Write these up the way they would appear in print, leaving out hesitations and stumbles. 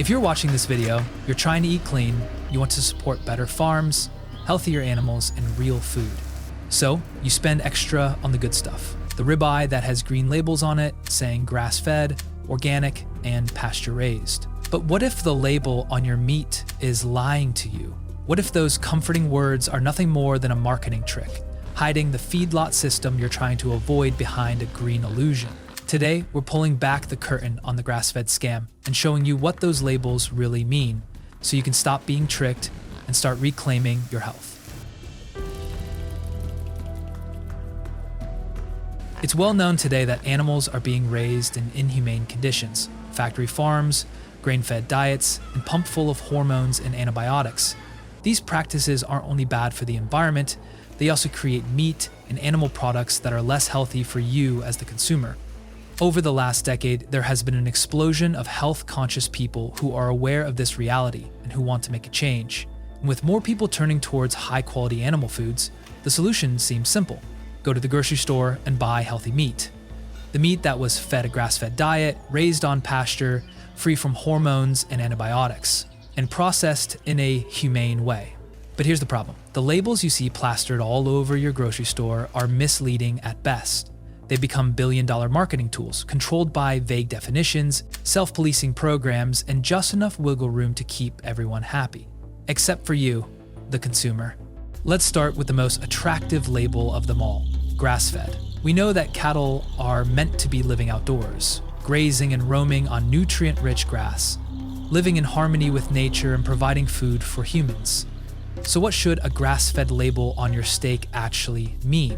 If you're watching this video, you're trying to eat clean, you want to support better farms, healthier animals, and real food. So, you spend extra on the good stuff. The ribeye that has green labels on it saying grass-fed, organic, and pasture-raised. But what if the label on your meat is lying to you? What if those comforting words are nothing more than a marketing trick, hiding the feedlot system you're trying to avoid behind a green illusion? Today, we're pulling back the curtain on the grass-fed scam and showing you what those labels really mean, so you can stop being tricked and start reclaiming your health. It's well known today that animals are being raised in inhumane conditions, factory farms, grain-fed diets, and pumped full of hormones and antibiotics. These practices aren't only bad for the environment, they also create meat and animal products that are less healthy for you as the consumer. Over the last decade, there has been an explosion of health-conscious people who are aware of this reality and who want to make a change. And with more people turning towards high-quality animal foods, the solution seems simple. Go to the grocery store and buy healthy meat. The meat that was fed a grass-fed diet, raised on pasture, free from hormones and antibiotics, and processed in a humane way. But here's the problem. The labels you see plastered all over your grocery store are misleading at best. They've become billion-dollar marketing tools, controlled by vague definitions, self-policing programs, and just enough wiggle room to keep everyone happy. Except for you, the consumer. Let's start with the most attractive label of them all, grass-fed. We know that cattle are meant to be living outdoors, grazing and roaming on nutrient-rich grass, living in harmony with nature and providing food for humans. So what should a grass-fed label on your steak actually mean?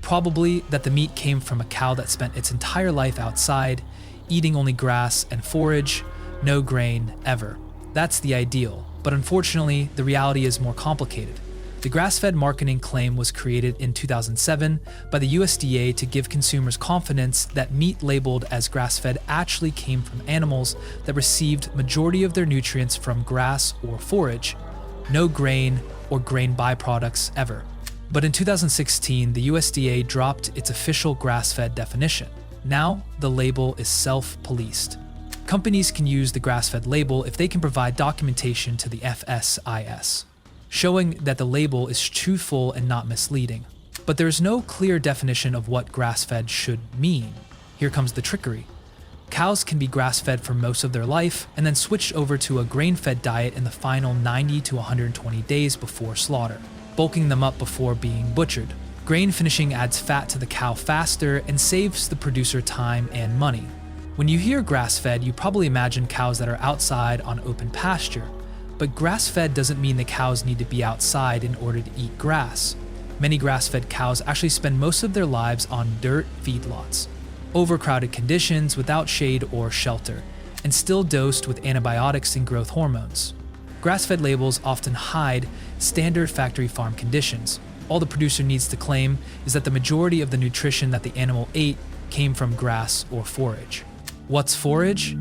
Probably that the meat came from a cow that spent its entire life outside, eating only grass and forage, no grain ever. That's the ideal, but unfortunately, the reality is more complicated. The grass-fed marketing claim was created in 2007 by the USDA to give consumers confidence that meat labeled as grass-fed actually came from animals that received majority of their nutrients from grass or forage, no grain or grain byproducts ever. But in 2016, the USDA dropped its official grass-fed definition. Now, the label is self-policed. Companies can use the grass-fed label if they can provide documentation to the FSIS, showing that the label is truthful and not misleading. But there is no clear definition of what grass-fed should mean. Here comes the trickery. Cows can be grass-fed for most of their life and then switched over to a grain-fed diet in the final 90 to 120 days before slaughter, bulking them up before being butchered. Grain finishing adds fat to the cow faster and saves the producer time and money. When you hear grass-fed, you probably imagine cows that are outside on open pasture. But grass-fed doesn't mean the cows need to be outside in order to eat grass. Many grass-fed cows actually spend most of their lives on dirt feedlots, overcrowded conditions without shade or shelter, and still dosed with antibiotics and growth hormones. Grass-fed labels often hide standard factory farm conditions. All the producer needs to claim is that the majority of the nutrition that the animal ate came from grass or forage. What's forage?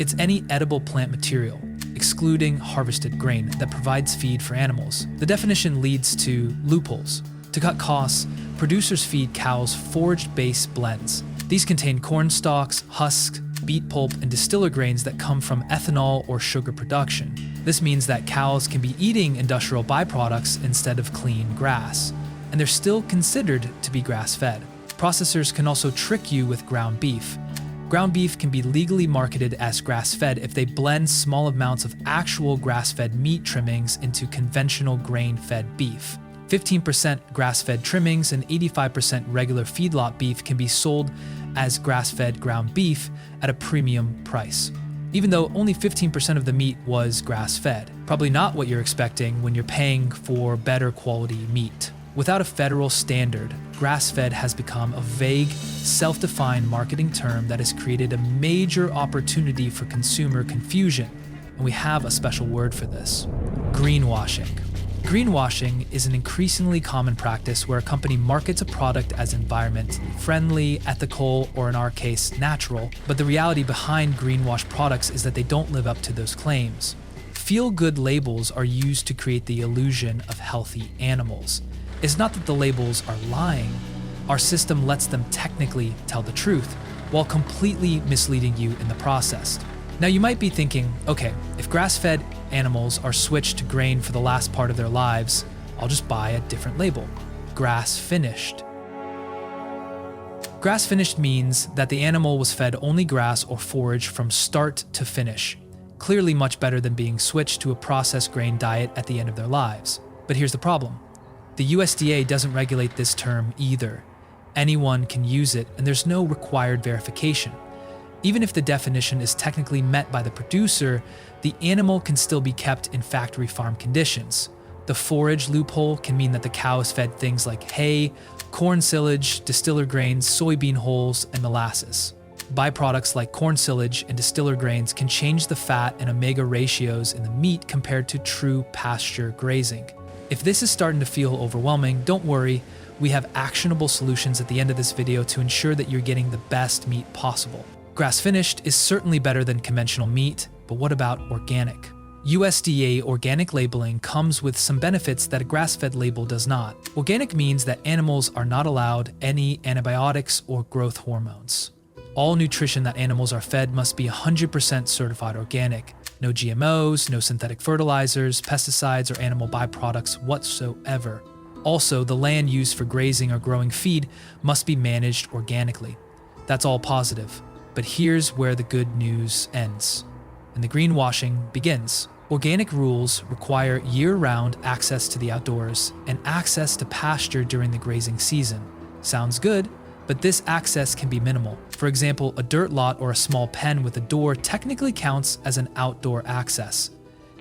It's any edible plant material, excluding harvested grain, that provides feed for animals. The definition leads to loopholes. To cut costs, producers feed cows forage-based blends. These contain corn stalks, husks, beet pulp, and distiller grains that come from ethanol or sugar production. This means that cows can be eating industrial byproducts instead of clean grass, and they're still considered to be grass-fed. Processors can also trick you with ground beef. Ground beef can be legally marketed as grass-fed if they blend small amounts of actual grass-fed meat trimmings into conventional grain-fed beef. 15% grass-fed trimmings and 85% regular feedlot beef can be sold as grass-fed ground beef at a premium price, even though only 15% of the meat was grass-fed. Probably not what you're expecting when you're paying for better quality meat. Without a federal standard, grass-fed has become a vague, self-defined marketing term that has created a major opportunity for consumer confusion, and we have a special word for this: greenwashing. Greenwashing is an increasingly common practice where a company markets a product as environmentally friendly, ethical, or in our case, natural, but the reality behind greenwash products is that they don't live up to those claims. Feel-good labels are used to create the illusion of healthy animals. It's not that the labels are lying. Our system lets them technically tell the truth, while completely misleading you in the process. Now you might be thinking, okay, if grass-fed animals are switched to grain for the last part of their lives, I'll just buy a different label, grass-finished. Grass-finished means that the animal was fed only grass or forage from start to finish, clearly much better than being switched to a processed grain diet at the end of their lives. But here's the problem. The USDA doesn't regulate this term either. Anyone can use it, and there's no required verification. Even if the definition is technically met by the producer, the animal can still be kept in factory farm conditions. The forage loophole can mean that the cow is fed things like hay, corn silage, distiller grains, soybean hulls, and molasses. Byproducts like corn silage and distiller grains can change the fat and omega ratios in the meat compared to true pasture grazing. If this is starting to feel overwhelming, don't worry. We have actionable solutions at the end of this video to ensure that you're getting the best meat possible. Grass-finished is certainly better than conventional meat, but what about organic? USDA organic labeling comes with some benefits that a grass-fed label does not. Organic means that animals are not allowed any antibiotics or growth hormones. All nutrition that animals are fed must be 100% certified organic. No GMOs, no synthetic fertilizers, pesticides, or animal byproducts whatsoever. Also, the land used for grazing or growing feed must be managed organically. That's all positive. But here's where the good news ends, and the greenwashing begins. Organic rules require year-round access to the outdoors and access to pasture during the grazing season. Sounds good, but this access can be minimal. For example, a dirt lot or a small pen with a door technically counts as an outdoor access.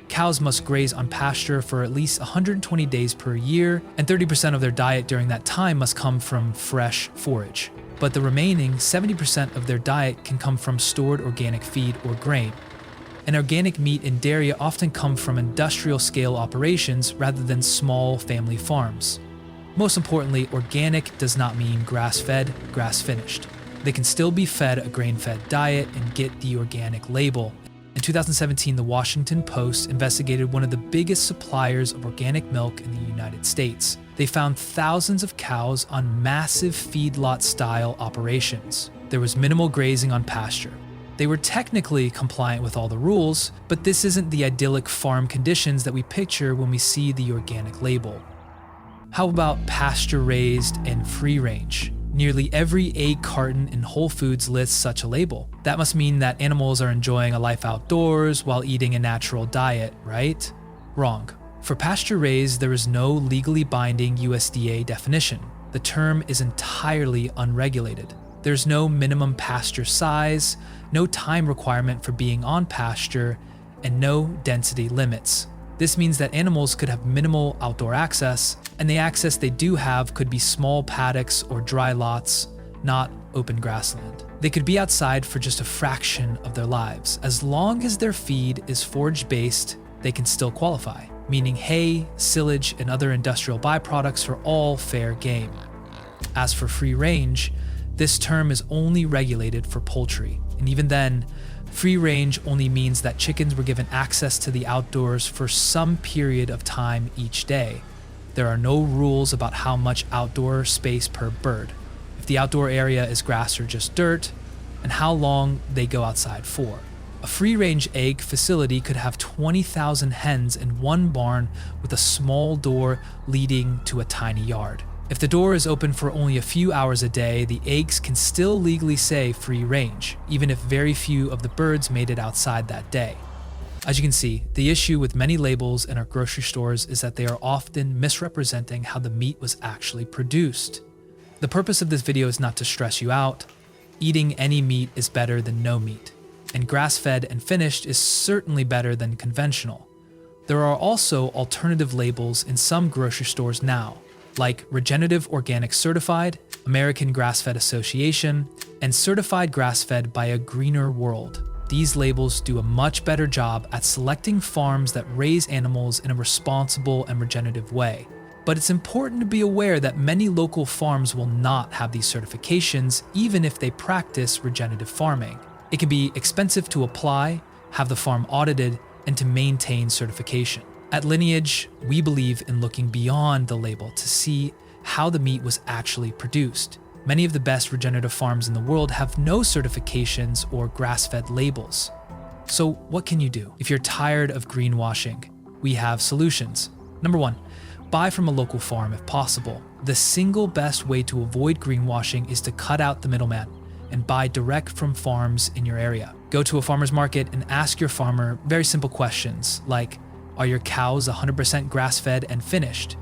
Cows must graze on pasture for at least 120 days per year, and 30% of their diet during that time must come from fresh forage. But the remaining 70% of their diet can come from stored organic feed or grain. And organic meat and dairy often come from industrial-scale operations rather than small family farms. Most importantly, organic does not mean grass-fed, grass-finished. They can still be fed a grain-fed diet and get the organic label. In 2017, the Washington Post investigated one of the biggest suppliers of organic milk in the United States. They found thousands of cows on massive feedlot-style operations. There was minimal grazing on pasture. They were technically compliant with all the rules, but this isn't the idyllic farm conditions that we picture when we see the organic label. How about pasture-raised and free-range? Nearly every egg carton in Whole Foods lists such a label. That must mean that animals are enjoying a life outdoors while eating a natural diet, right? Wrong. For pasture-raised, there is no legally binding USDA definition. The term is entirely unregulated. There's no minimum pasture size, no time requirement for being on pasture, and no density limits. This means that animals could have minimal outdoor access, and the access they do have could be small paddocks or dry lots, not open grassland. They could be outside for just a fraction of their lives. As long as their feed is forage-based, they can still qualify, meaning hay, silage, and other industrial byproducts are all fair game. As for free range, this term is only regulated for poultry, and even then, free range only means that chickens were given access to the outdoors for some period of time each day. There are no rules about how much outdoor space per bird, if the outdoor area is grass or just dirt, and how long they go outside for. A free-range egg facility could have 20,000 hens in one barn with a small door leading to a tiny yard. If the door is open for only a few hours a day, the eggs can still legally say free range, even if very few of the birds made it outside that day. As you can see, the issue with many labels in our grocery stores is that they are often misrepresenting how the meat was actually produced. The purpose of this video is not to stress you out. Eating any meat is better than no meat, and grass-fed and finished is certainly better than conventional. There are also alternative labels in some grocery stores now, like Regenerative Organic Certified, American Grass-Fed Association, and Certified Grass-Fed by A Greener World. These labels do a much better job at selecting farms that raise animals in a responsible and regenerative way. But it's important to be aware that many local farms will not have these certifications even if they practice regenerative farming. It can be expensive to apply, have the farm audited, and to maintain certification. At Lineage, we believe in looking beyond the label to see how the meat was actually produced. Many of the best regenerative farms in the world have no certifications or grass-fed labels. So what can you do? If you're tired of greenwashing, we have solutions. Number 1, buy from a local farm if possible. The single best way to avoid greenwashing is to cut out the middleman and buy direct from farms in your area. Go to a farmer's market and ask your farmer very simple questions like, are your cows 100% grass-fed and finished?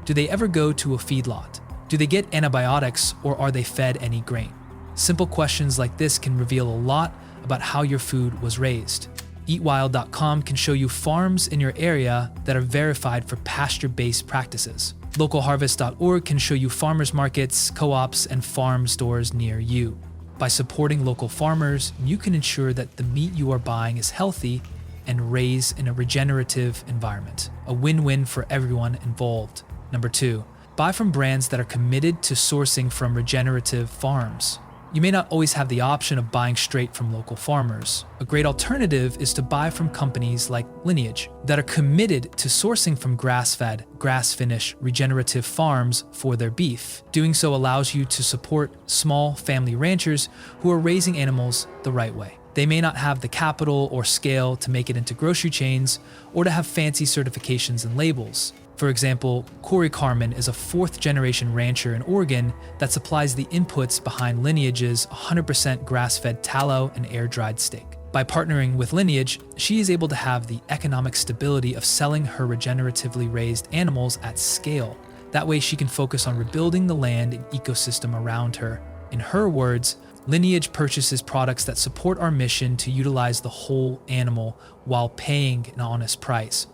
Do they ever go to a feedlot? Do they get antibiotics or are they fed any grain? Simple questions like this can reveal a lot about how your food was raised. Eatwild.com can show you farms in your area that are verified for pasture-based practices. Localharvest.org can show you farmers markets, co-ops, and farm stores near you. By supporting local farmers, you can ensure that the meat you are buying is healthy and raised in a regenerative environment. A win-win for everyone involved. Number 2, buy from brands that are committed to sourcing from regenerative farms. You may not always have the option of buying straight from local farmers. A great alternative is to buy from companies like Lineage that are committed to sourcing from grass-fed, grass-finished, regenerative farms for their beef. Doing so allows you to support small family ranchers who are raising animals the right way. They may not have the capital or scale to make it into grocery chains or to have fancy certifications and labels. For example, Corey Carmen is a 4th-generation rancher in Oregon that supplies the inputs behind Lineage's 100% grass-fed tallow and air-dried steak. By partnering with Lineage, she is able to have the economic stability of selling her regeneratively raised animals at scale. That way she can focus on rebuilding the land and ecosystem around her. In her words, Lineage purchases products that support our mission to utilize the whole animal while paying an honest price,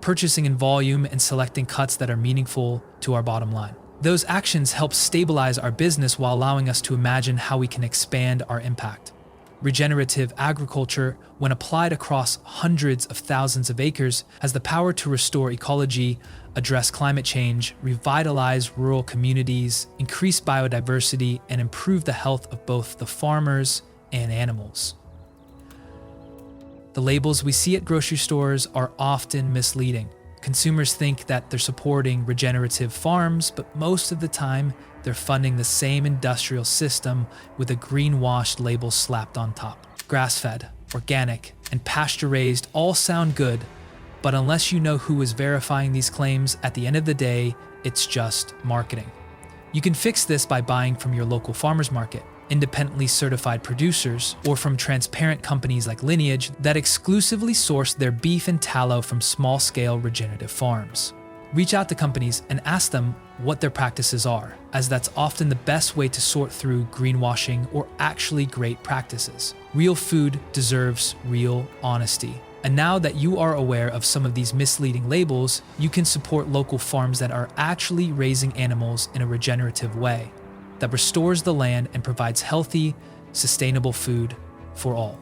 purchasing in volume and selecting cuts that are meaningful to our bottom line. Those actions help stabilize our business while allowing us to imagine how we can expand our impact. Regenerative agriculture, when applied across hundreds of thousands of acres, has the power to restore ecology, address climate change, revitalize rural communities, increase biodiversity, and improve the health of both the farmers and animals. The labels we see at grocery stores are often misleading. Consumers think that they're supporting regenerative farms, but most of the time, they're funding the same industrial system with a greenwashed label slapped on top. Grass-fed, organic, and pasture-raised all sound good, but unless you know who is verifying these claims, at the end of the day, it's just marketing. You can fix this by buying from your local farmers market, independently certified producers, or from transparent companies like Lineage that exclusively source their beef and tallow from small-scale regenerative farms. Reach out to companies and ask them what their practices are, as that's often the best way to sort through greenwashing or actually great practices. Real food deserves real honesty. And now that you are aware of some of these misleading labels, you can support local farms that are actually raising animals in a regenerative way that restores the land and provides healthy, sustainable food for all.